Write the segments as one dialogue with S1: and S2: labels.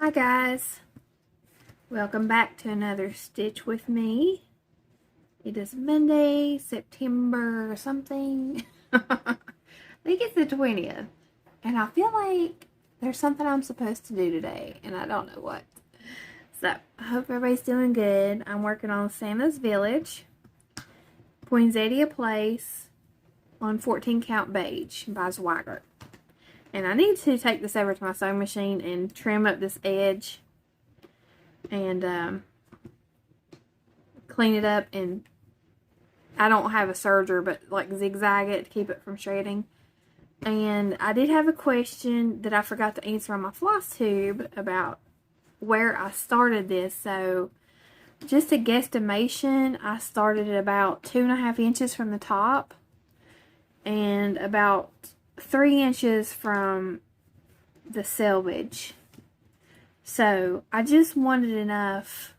S1: Hi guys, welcome back to another Stitch with me. It is Monday, September something. I think it's the 20th. And I feel like there's something I'm supposed to do today, and I don't know what. So, I hope everybody's doing good. I'm working on Santa's Village, Poinsettia Place, on 14 Count Beige by Zweigart. And I need to take this over to my sewing machine and trim up this edge and clean it up. And I don't have a serger, but like zigzag it to keep it from shredding. And I did have a question that I forgot to answer on my floss tube about where I started this. So just a guesstimation, I started at about 2.5 inches from the top and about 3 inches from the selvage. So I just wanted enough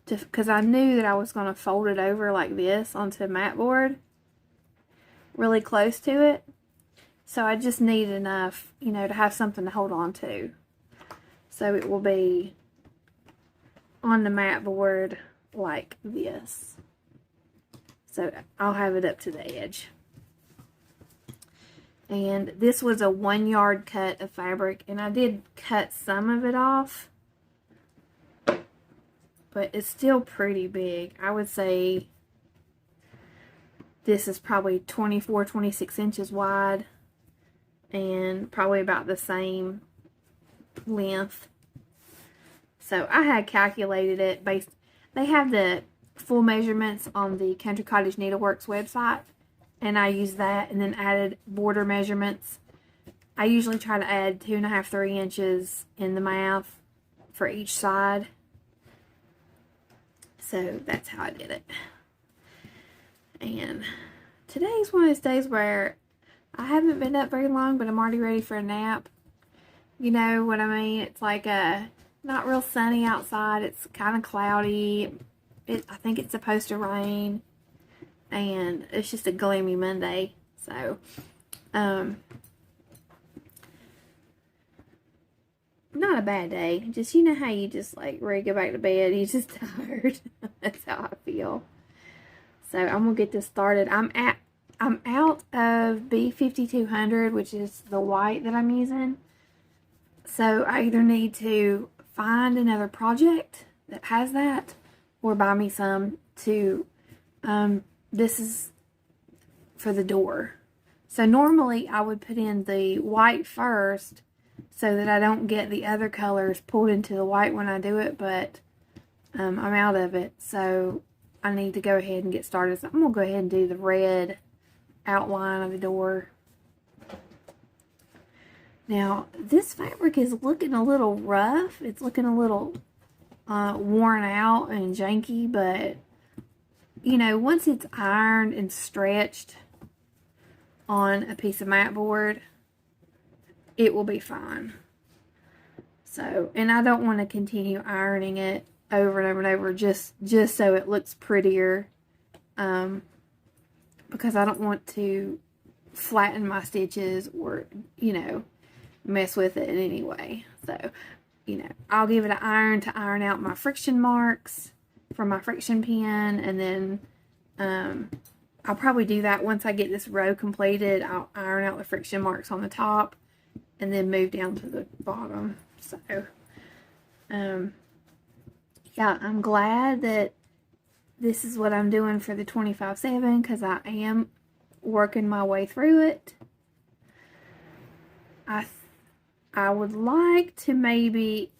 S1: to, because I knew that I was going to fold it over like this onto a mat board really close to it. So I just needed enough, you know, to have something to hold on to. So it will be on the mat board like this. So I'll have it up to the edge. And this was a 1 yard cut of fabric, and I did cut some of it off, but it's still pretty big. I would say this is probably 24, 26 inches wide and probably about the same length. So I had calculated it based, they have the full measurements on the Cottage Needleworks website. And I used that and then added border measurements. I usually try to add 2.5, 3 inches in the mouth for each side. So that's how I did it. And today's one of those days where I haven't been up very long, but I'm already ready for a nap. You know what I mean? It's like not real sunny outside. It's kind of cloudy. I think it's supposed to rain. And it's just a gloomy Monday. So, not a bad day. Just, you know how you just like ready to go back to bed. You're just tired. That's how I feel. So, I'm going to get this started. I'm out of B5200, which is the white that I'm using. So, I either need to find another project that has that or buy me some to, this is for the door. So normally I would put in the white first so that I don't get the other colors pulled into the white when I do it, but I'm out of it. So I need to go ahead and get started. So I'm going to go ahead and do the red outline of the door. Now this fabric is looking a little rough. It's looking a little worn out and janky, but you know, once it's ironed and stretched on a piece of mat board, it will be fine. So, and I don't want to continue ironing it over and over and over just so it looks prettier, because I don't want to flatten my stitches or, you know, mess with it in any way. So, you know, I'll give it an iron to iron out my friction marks from my friction pen, and then I'll probably do that once I get this row completed. I'll iron out the friction marks on the top and then move down to the bottom. So yeah, I'm glad that this is what I'm doing for the 25/7 because I am working my way through it. I would like to maybe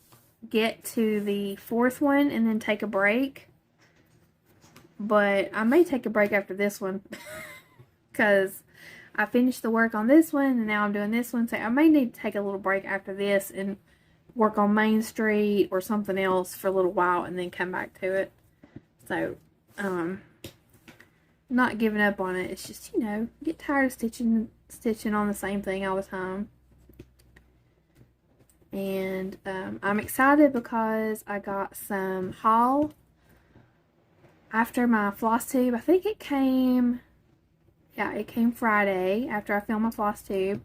S1: get to the 4th one and then take a break, but I may take a break after this one because I finished the work on this one and now I'm doing this one, so I may need to take a little break after this and work on Main Street or something else for a little while and then come back to it. So not giving up on it. It's just, you know, get tired of stitching on the same thing all the time. And I'm excited because I got some haul after my floss tube. I think it came, yeah, it came Friday after I filmed my floss tube.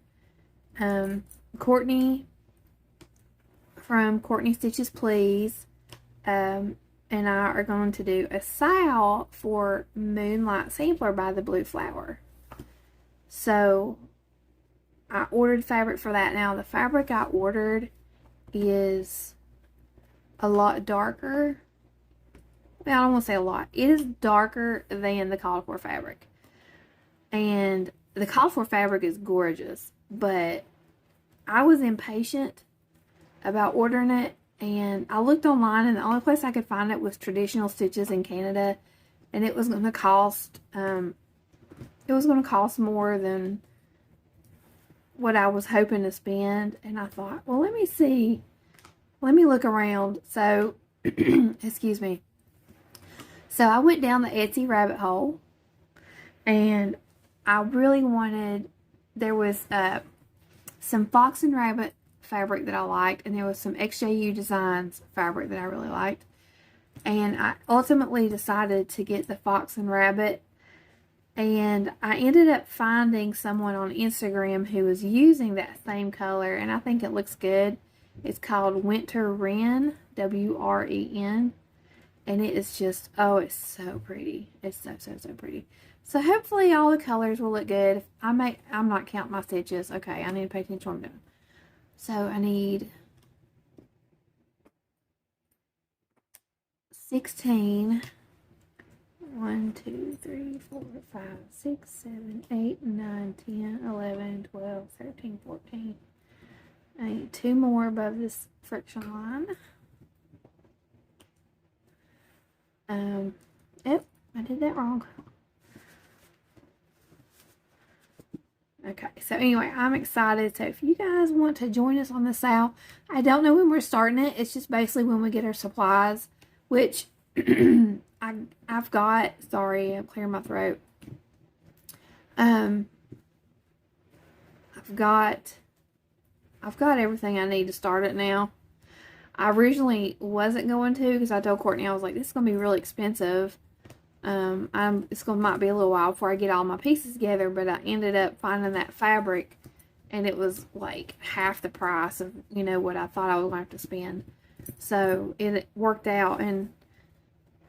S1: Courtney from Courtney Stitches Please, and I are going to do a sale for Moonlight Sampler by the Blue Flower. So I ordered fabric for that. Now the fabric I ordered is a lot darker. Well, I don't want to say a lot. It is darker than the called for fabric. And the called for fabric is gorgeous, but I was impatient about ordering it, and I looked online, and the only place I could find it was Traditional Stitches in Canada, and it was going to cost more than what I was hoping to spend. And I thought, well, let me see, let me look around. So excuse me. So I went down the Etsy rabbit hole, and I really wanted, there was some Fox and Rabbit fabric that I liked, and there was some XJU Designs fabric that I really liked. And I ultimately decided to get the Fox and Rabbit, and I ended up finding someone on Instagram who was using that same color, and I think it looks good. It's called Winter Wren, W-R-E-N, and it is just, oh, it's so pretty. It's so pretty. So hopefully all the colors will look good. I'm not counting my stitches. Okay, I need to pay attention to what I'm doing. So I need 16. 1, 2, 3, 4, 5, 6, 7, 8, 9, 10, 11, 12, 13, 14. I need 2 more above this friction line. Oh, I did that wrong. Okay, so anyway, I'm excited. So if you guys want to join us on the sale, I don't know when we're starting it. It's just basically when we get our supplies, which I've got. Sorry, I'm clearing my throat. I've got everything I need to start it now. I originally wasn't going to, because I told Courtney, I was like, this is going to be really expensive. Might be a little while before I get all my pieces together, but I ended up finding that fabric, and it was like half the price of, what I thought I was going to have to spend. So it worked out, and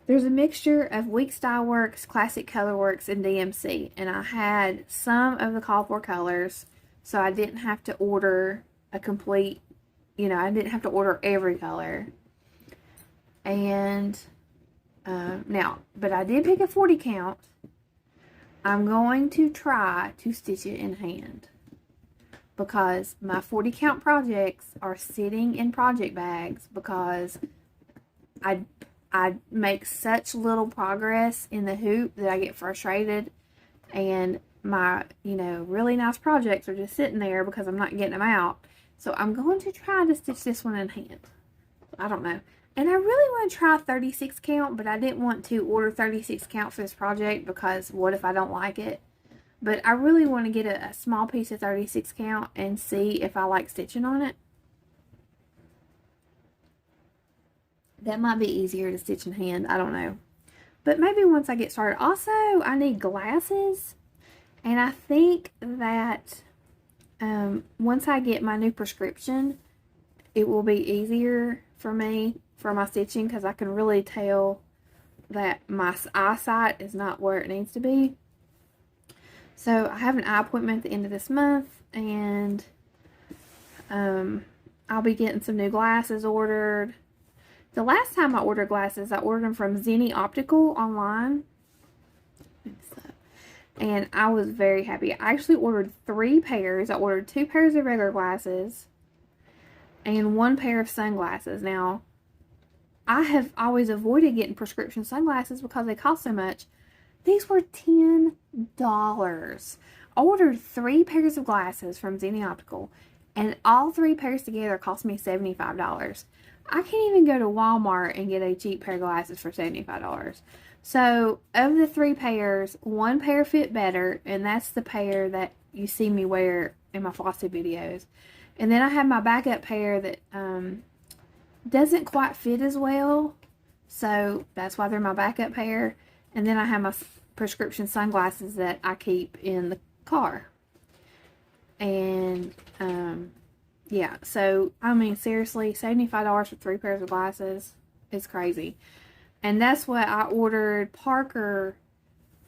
S1: there's a mixture of Week Style Works, Classic Color Works, and DMC, and I had some of the call for colors, so I didn't have to order a complete, I didn't have to order every color. And but I did pick a 40 count. I'm going to try to stitch it in hand, because my 40 count projects are sitting in project bags, because I make such little progress in the hoop that I get frustrated, and my really nice projects are just sitting there because I'm not getting them out. So I'm going to try to stitch this one in hand. I don't know. And I really want to try 36 count, but I didn't want to order 36 count for this project, because what if I don't like it? But I really want to get a small piece of 36 count and see if I like stitching on it. That might be easier to stitch in hand. I don't know. But maybe once I get started. Also, I need glasses. And I think that once I get my new prescription, it will be easier for me for my stitching, because I can really tell that my eyesight is not where it needs to be. So I have an eye appointment at the end of this month, and I'll be getting some new glasses ordered. The last time I ordered glasses, I ordered them from Zenny Optical online, and I was very happy. I actually ordered 3 pairs. I ordered 2 pairs of regular glasses and 1 pair of sunglasses. Now, I have always avoided getting prescription sunglasses because they cost so much. These were $10. I ordered 3 pairs of glasses from Zenny Optical, and all 3 pairs together cost me $75. I can't even go to Walmart and get a cheap pair of glasses for $75. So, of the 3 pairs, 1 pair fit better, and that's the pair that you see me wear in my flossy videos. And then I have my backup pair that doesn't quite fit as well, so that's why they're my backup pair. And then I have my prescription sunglasses that I keep in the car. And Yeah, so, I mean, seriously, $75 for 3 pairs of glasses is crazy. And that's what I ordered Parker.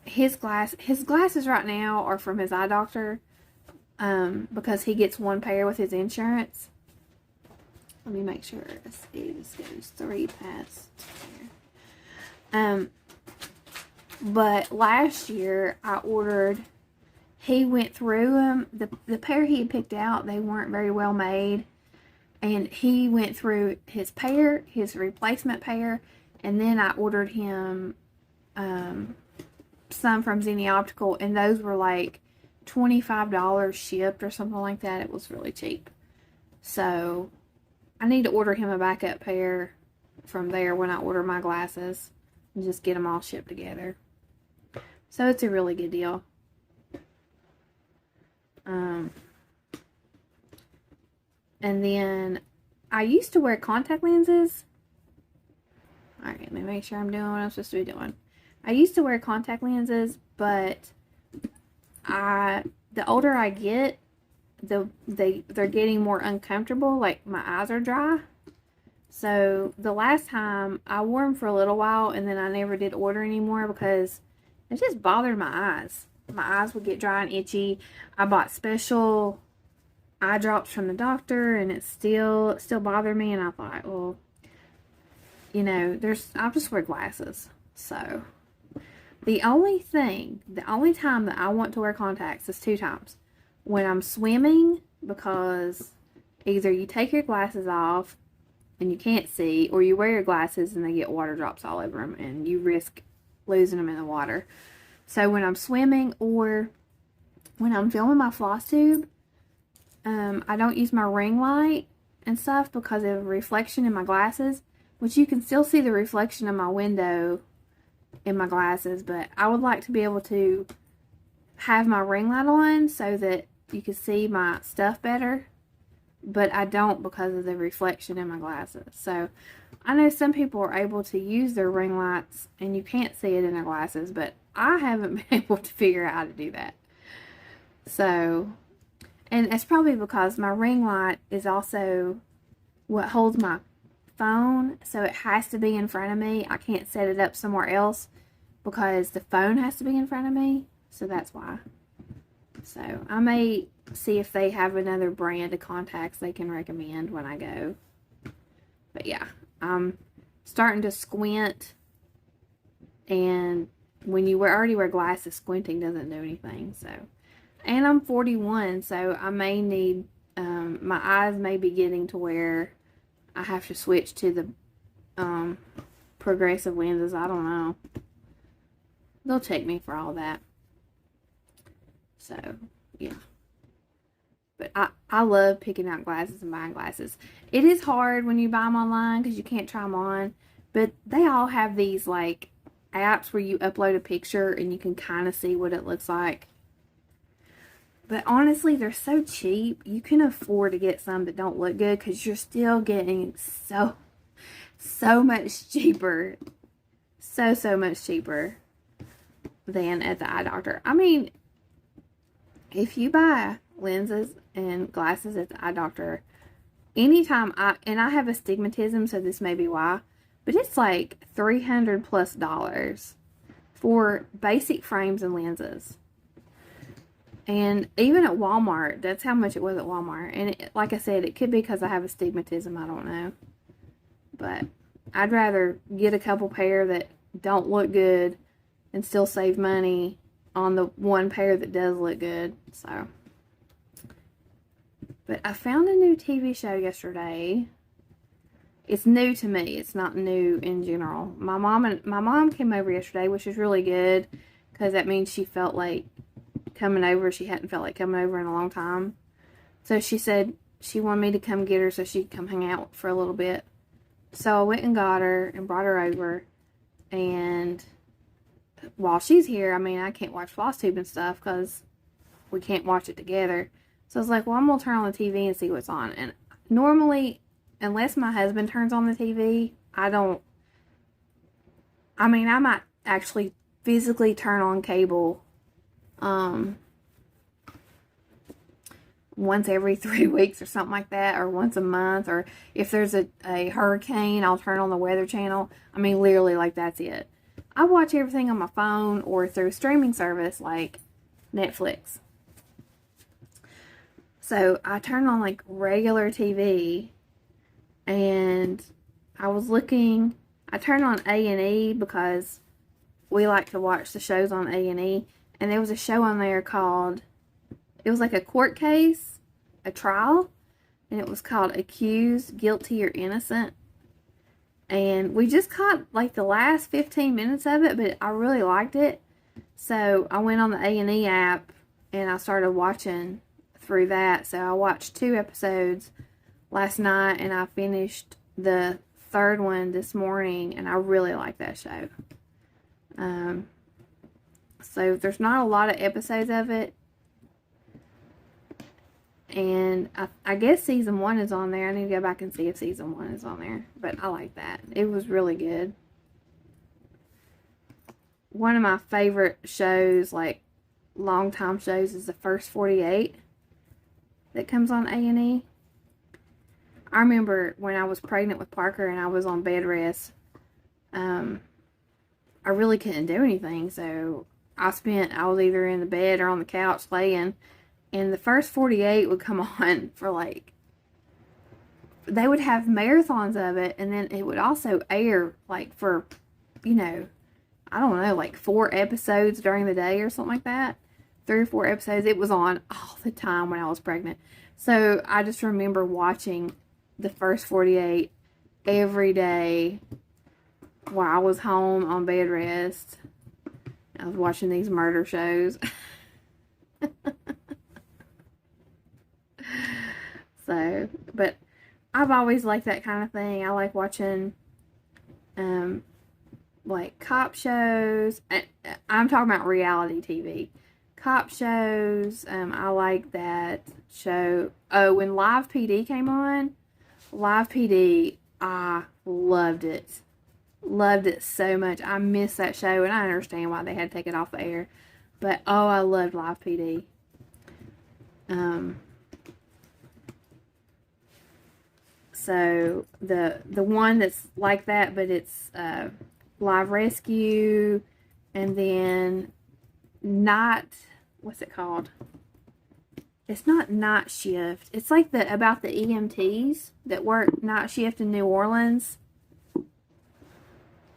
S1: His glasses right now are from his eye doctor, because he gets 1 pair with his insurance. Let me make sure. Let's see, this goes 3 past there. But last year I ordered, he went through them. The pair he had picked out, they weren't very well made. And he went through his pair, his replacement pair, and then I ordered him some from Zenny Optical, and those were like $25 shipped or something like that. It was really cheap. So I need to order him a backup pair from there when I order my glasses and just get them all shipped together. So it's a really good deal. And then I used to wear contact lenses. Alright, let me make sure I'm doing what I'm supposed to be doing. I used to wear contact lenses, but the older I get, they're getting more uncomfortable. Like, my eyes are dry. So the last time I wore them for a little while, and then I never did order anymore because it just bothered my eyes. My eyes would get dry and itchy. I bought special eye drops from the doctor, and it still bothered me. And I thought, well, you know, I'll just wear glasses. So the only time that I want to wear contacts is 2 times. When I'm swimming, because either you take your glasses off and you can't see, or you wear your glasses and they get water drops all over them and you risk losing them in the water. So when I'm swimming, or when I'm filming my floss tube, I don't use my ring light and stuff because of reflection in my glasses, which you can still see the reflection of my window in my glasses, but I would like to be able to have my ring light on so that you can see my stuff better, but I don't because of the reflection in my glasses. So I know some people are able to use their ring lights and you can't see it in their glasses, but I haven't been able to figure out how to do that. So, and it's probably because my ring light is also what holds my phone, so it has to be in front of me. I can't set it up somewhere else because the phone has to be in front of me, so that's why. So I may see if they have another brand of contacts they can recommend when I go. But yeah, I'm starting to squint, and when you already wear glasses, squinting doesn't do anything. So, and I'm 41, so I may need, my eyes may be getting to where I have to switch to the progressive lenses. I don't know. They'll check me for all that. So, yeah. But I love picking out glasses and buying glasses. It is hard when you buy them online because you can't try them on. But they all have these, like, apps where you upload a picture and you can kind of see what it looks like. But honestly, they're so cheap. You can afford to get some that don't look good because you're still getting so much cheaper. So much cheaper than at the eye doctor. I mean, if you buy lenses and glasses at the eye doctor, anytime I have astigmatism, so this may be why, but it's like $300+ for basic frames and lenses. And even at Walmart, that's how much it was at Walmart. And like I said, it could be because I have astigmatism, I don't know. But I'd rather get a couple pair that don't look good and still save money on the one pair that does look good. So, but I found a new TV show yesterday. It's new to me. It's not new in general. My mom came over yesterday, which is really good because that means she felt like coming over. She hadn't felt like coming over in a long time. So she said she wanted me to come get her so she could come hang out for a little bit. So I went and got her and brought her over. And while she's here, I mean, I can't watch Floss Tube and stuff because we can't watch it together. So I was like, well, I'm going to turn on the TV and see what's on. And normally, unless my husband turns on the TV, I might actually physically turn on cable once every 3 weeks or something like that, or once a month, or if there's a hurricane, I'll turn on the Weather Channel. I mean, literally, like, that's it. I watch everything on my phone or through a streaming service like Netflix. So I turned on like regular TV, and I turned on A&E because we like to watch the shows on A&E, and there was a show on there called, it was like a court case, a trial, and it was called Accused, Guilty, or Innocent. And we just caught like the last 15 minutes of it, but I really liked it. So I went on the A&E app and I started watching through that. So I watched 2 episodes last night, and I finished the 3rd one this morning, and I really like that show. So there's not a lot of episodes of it, and I guess season 1 is on there. I need to go back and see if season 1 is on there, but I like that. It was really good. One of my favorite shows, like long time shows, is the First 48 that comes on A&E. I remember when I was pregnant with Parker and I was on bed rest, I really couldn't do anything, so I was either in the bed or on the couch laying, and the First 48 would come on for like, they would have marathons of it, and then it would also air like for, I don't know, like 4 episodes during the day or something like that. 3 or 4 episodes. It was on all the time when I was pregnant. So I just remember watching the First 48 every day while I was home on bed rest. I was watching these murder shows. So, but I've always liked that kind of thing. I like watching like cop shows. I'm talking about reality TV. Cop shows. I like that show. Oh, when Live PD came on, Live PD, I loved it. Loved it so much. I miss that show, and I understand why they had to take it off the air. But, oh, I loved Live PD. So, the one that's like that, but it's Live Rescue, and then what's it called? It's not Night Shift. It's like about the EMTs that work night shift in New Orleans.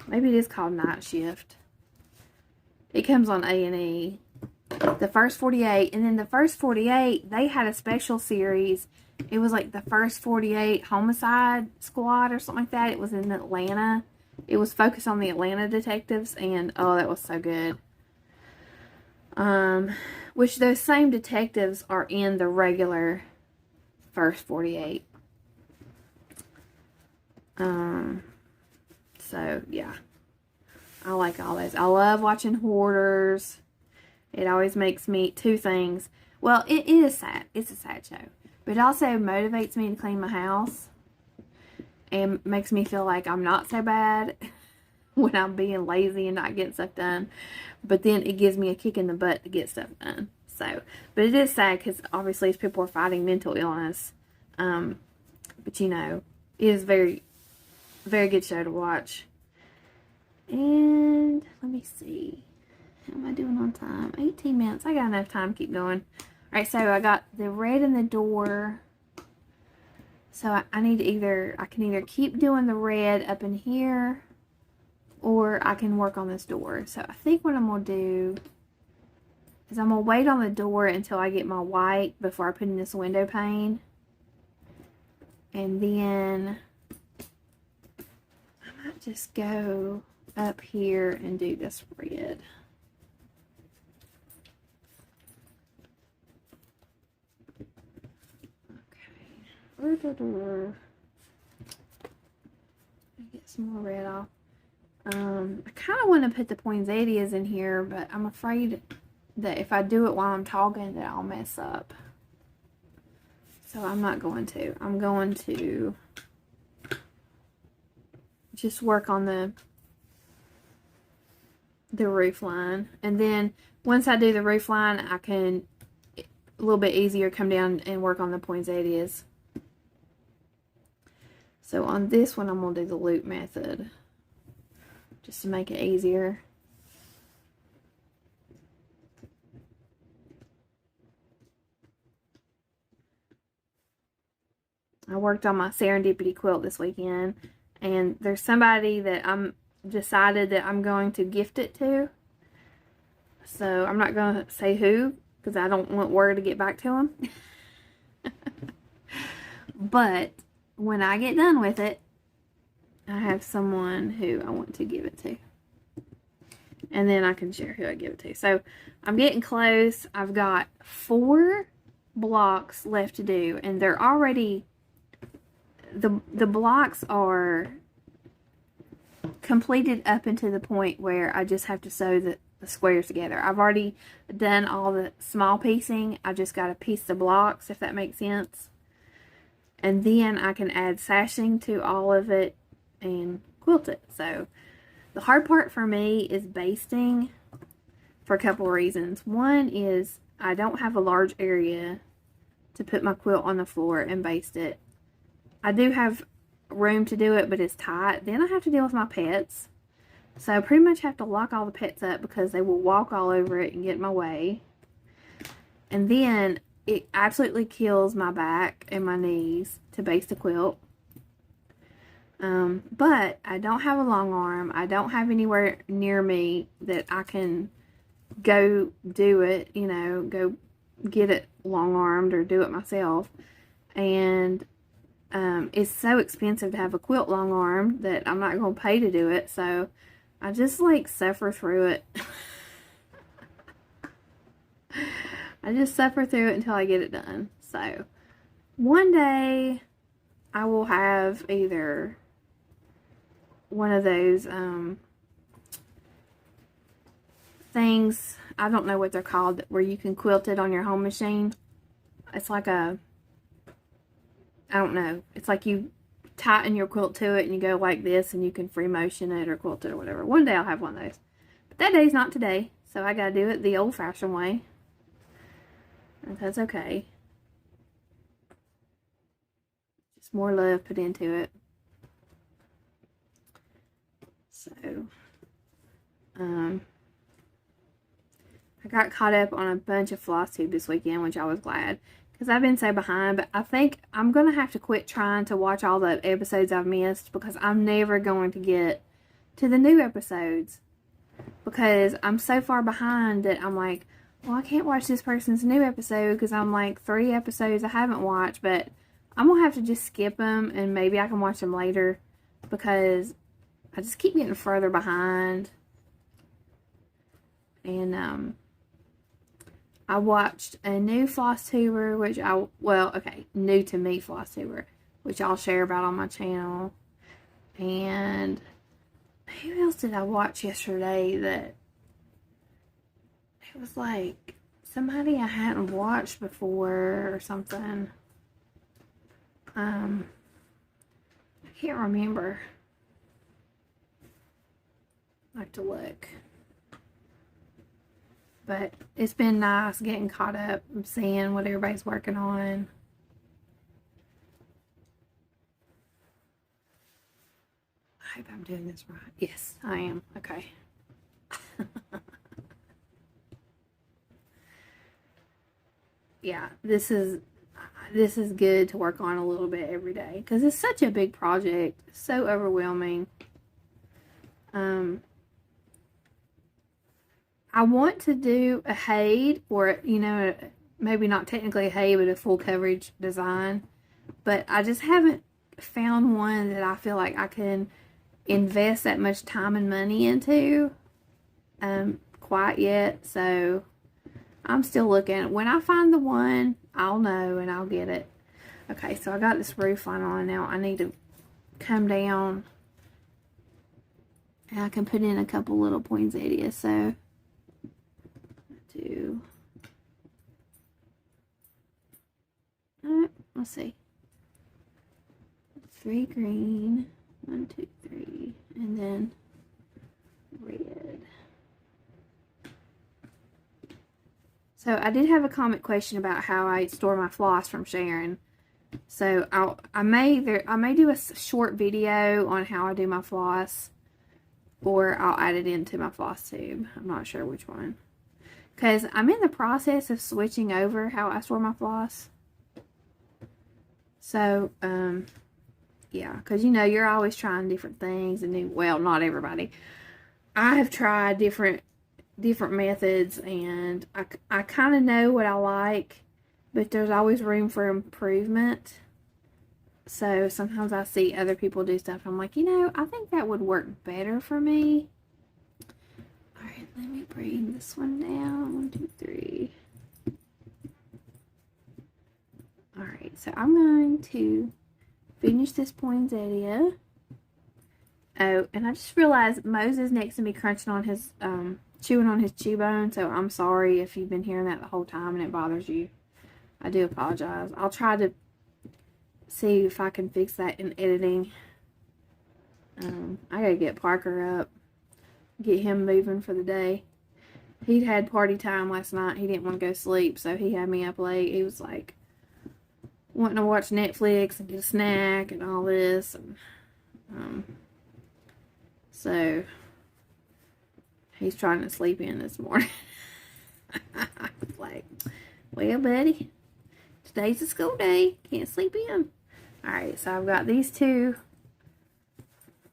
S1: Maybe it is called Night Shift. It comes on A&E. The First 48. And then the First 48, they had a special series. It was like the First 48 Homicide Squad or something like that. It was in Atlanta. It was focused on the Atlanta detectives. And, oh, that was so good. Which those same detectives are in the regular First 48. So, yeah. I like all those. I love watching Hoarders. It always makes me 2 things. Well, it is sad. It's a sad show. But it also motivates me to clean my house. And makes me feel like I'm not so bad when I'm being lazy and not getting stuff done. But then it gives me a kick in the butt to get stuff done. So, but it is sad because obviously people are fighting mental illness. But it is very, very good show to watch. And let me see. How am I doing on time? 18 minutes. I got enough time to keep going. Alright, so I got the red in the door. So I can either keep doing the red up in here, or I can work on this door. So I think what I'm going to do is I'm going to wait on the door until I get my white before I put in this window pane. And then I might just go up here and do this red. Okay. Get some more red off. I kind of want to put the poinsettias in here, but I'm afraid that if I do it while I'm talking that I'll mess up. So I'm not going to. I'm going to just work on the roof line. And then once I do the roof line, I can a little bit easier to come down and work on the poinsettias. So on this one, I'm going to do the loop method, just to make it easier. I worked on my serendipity quilt this weekend, and there's somebody that I'm decided that I'm going to gift it to. So I'm not going to say who, because I don't want word to get back to them. But when I get done with it, I have someone who I want to give it to. And then I can share who I give it to. So I'm getting close. I've got 4 blocks left to do, and they're already, the blocks are completed up into the point where I just have to sew the squares together. I've already done all the small piecing. I just got to piece the blocks, if that makes sense. And then I can add sashing to all of it and quilt it. So the hard part for me is basting, for a couple of reasons. One is I don't have a large area to put my quilt on the floor and baste it. I do have room to do it, but it's tight. Then I have to deal with my pets. So I pretty much have to lock all the pets up because they will walk all over it and get in my way. And then it absolutely kills my back and my knees to baste a quilt. But I don't have a long arm. I don't have anywhere near me that I can go do it, you know, go get it long armed or do it myself. And it's so expensive to have a quilt long armed that I'm not going to pay to do it. So I just like suffer through it. I just suffer through it until I get it done. So one day I will have either one of those things, I don't know what they're called, where you can quilt it on your home machine. It's like a, I don't know, it's like you tighten your quilt to it and you go like this and you can free motion it or quilt it or whatever. One day I'll have one of those. But that day's not today, so I gotta do it the old-fashioned way. And that's okay. Just more love put into it. So, I got caught up on a bunch of floss tube this weekend, which I was glad, because I've been so behind. But I think I'm going to have to quit trying to watch all the episodes I've missed, because I'm never going to get to the new episodes, because I'm so far behind that I'm like, well, I can't watch this person's new episode because I'm like 3 episodes I haven't watched. But I'm going to have to just skip them, and maybe I can watch them later, because I just keep getting further behind. And I watched a new floss tuber, which new to me floss tuber, which I'll share about on my channel. And who else did I watch yesterday that it was like somebody I hadn't watched before or something? I can't remember. I have to look. But it's been nice getting caught up and seeing what everybody's working on. I hope I'm doing this right. Yes, I am. Okay. Yeah, this is good to work on a little bit every day, because it's such a big project. It's so overwhelming. I want to do a HAID, or, you know, maybe not technically a HAID, but a full coverage design. But I just haven't found one that I feel like I can invest that much time and money into quite yet. So I'm still looking. When I find the one, I'll know and I'll get it. Okay, so I got this roof line on now. I need to come down, and I can put in a couple little poinsettias. So let's see, 3 green, 1, 2, 3, and then red. So I did have a comment question about how I store my floss from Sharon. So I may do a short video on how I do my floss, or I'll add it into my floss tube. I'm not sure which one, because I'm in the process of switching over how I store my floss. So yeah, because you know, you're always trying different things and well, not everybody. I have tried different methods, and I kind of know what I like, but there's always room for improvement. So sometimes I see other people do stuff, and I'm like, you know, I think that would work better for me. Alright, let me bring this one down. 1, 2, 3. Alright, so I'm going to finish this poinsettia. Oh, and I just realized Moses next to me crunching on his, chewing on his chew bone, so I'm sorry if you've been hearing that the whole time and it bothers you. I do apologize. I'll try to see if I can fix that in editing. I gotta get Parker up, get him moving for the day. He'd had party time last night. He didn't want to go to sleep, so he had me up late. He was like wanting to watch Netflix and get a snack and all this, and so he's trying to sleep in this morning. Like, well, buddy, today's a school day. Can't sleep in. Alright, so I've got these two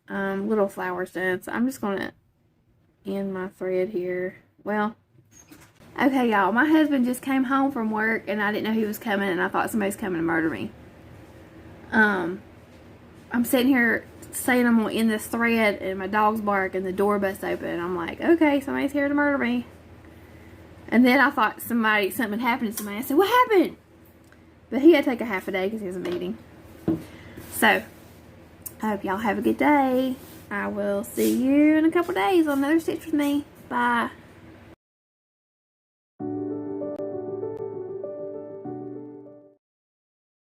S1: little flowers done. So I'm just going to end my thread here. Well, okay, y'all. My husband just came home from work, and I didn't know he was coming, and I thought somebody's coming to murder me. I'm sitting here saying I'm going to end this thread, and my dog's bark, and the door busts open, and I'm like, okay, somebody's here to murder me. And then I thought something happened to somebody. I said, what happened? But he had to take a half a day because he has a meeting. So, I hope y'all have a good day. I will see you in a couple days on another Stitch with me. Bye.